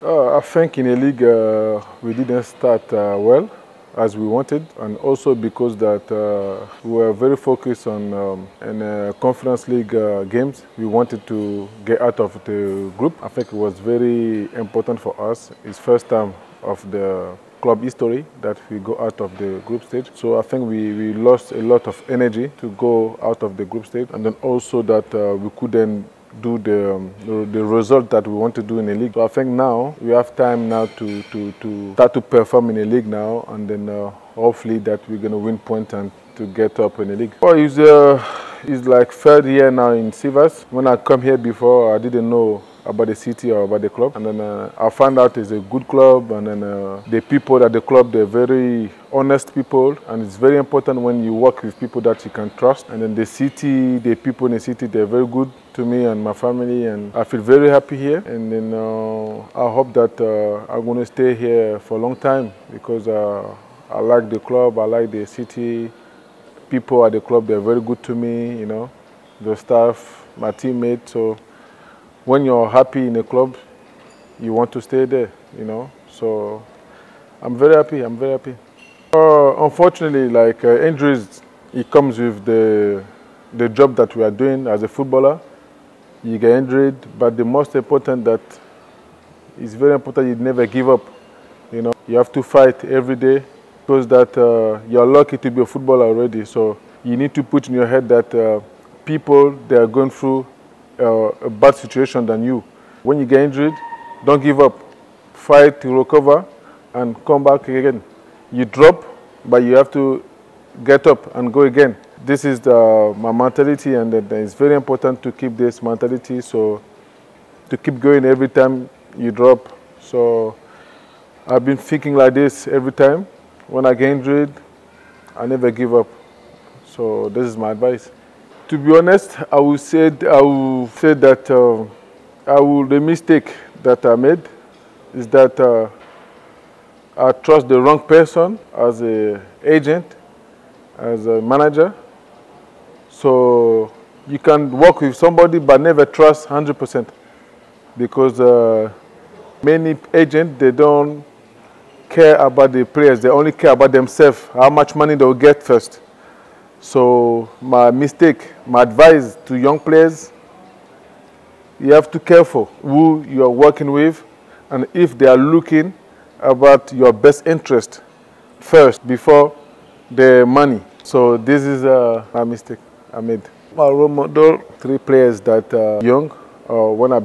I think in a league we didn't start well as we wanted, and also because that we were very focused on in Conference League games. We wanted to get out of the group. I think it was very important for us. It's first time of the club history that we go out of the group stage. So I think we lost a lot of energy to go out of the group stage, and then also that we couldn't do the result that we want to do in the league. So I think now we have time now to start to perform in the league now, and then hopefully that we're going to win points and to get up in the league. Oh, it's like third year now in Sivas. When I come here before, I didn't know about the city or about the club, and then I found out it's a good club, and then the people at the club, they're very honest people, and it's very important when you work with people that you can trust. And then the city, the people in the city, they're very good to me and my family, and I feel very happy here. And then I hope that I'm going to stay here for a long time, because I like the club, I like the city. People at the club, they're very good to me, you know, the staff, my teammates. So when you're happy in a club, you want to stay there, you know. So I'm very happy, I'm very happy. Unfortunately, like injuries, it comes with the job that we are doing as a footballer. You get injured, but the most important that it's very important you never give up, you know. You have to fight every day, because that you're lucky to be a footballer already. So you need to put in your head that people, they are going through a bad situation than you. When you get injured, don't give up. Fight to recover and come back again. You drop, but you have to get up and go again. This is my mentality, and it's very important to keep this mentality, so to keep going every time you drop. So I've been thinking like this every time. When I get injured, I never give up. So this is my advice. To be honest, I would say that the mistake that I made is that I trust the wrong person as an agent, as a manager. So you can work with somebody but never trust 100%, because many agents, they don't care about the players, they only care about themselves, how much money they'll get first. So my advice to young players, you have to be careful who you are working with, and if they are looking about your best interest first before the money. So this is my mistake I made. My role model, 3 players that are young.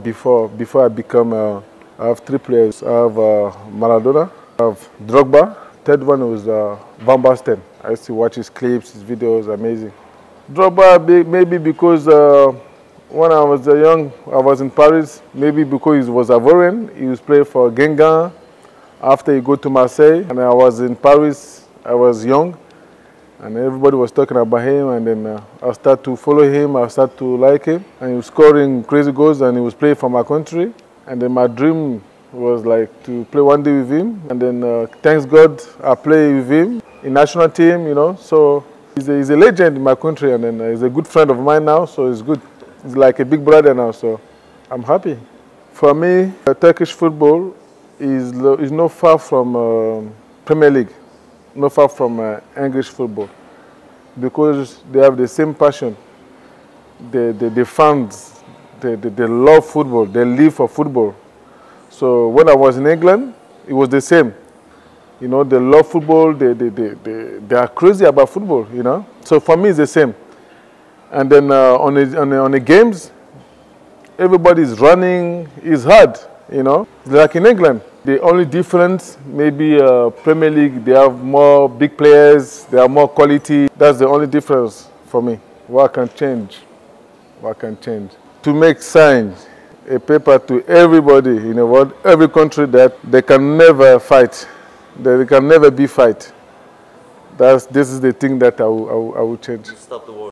Before I become, I have 3 players. I have Maradona, I have Drogba. Third one was Van Basten. I used to watch his clips, his videos, amazing. Drogba, maybe because when I was young, I was in Paris. Maybe because he was Ivorian, he was playing for Gengan. After he go to Marseille, and I was in Paris, I was young, and everybody was talking about him, and then I started to follow him, I started to like him, and he was scoring crazy goals, and he was playing for my country. And then my dream was like to play one day with him, and then thanks God I play with him in national team, you know. So he's a legend in my country, and then he's a good friend of mine now, so it's good. He's like a big brother now, so I'm happy. For me, Turkish football is not far from Premier League, not far from English football, because they have the same passion. The fans, they love football, they live for football. So when I was in England, it was the same. You know, they love football, they are crazy about football, you know. So for me, it's the same. And then on the games, everybody's running, it's hard, you know. Like in England, the only difference, maybe Premier League, they have more big players, they have more quality. That's the only difference for me. What can change? What can change? To make signs, a paper to everybody in the world, every country, that they can never fight, that they can never be fight. This is the thing that I will change. Stop the war.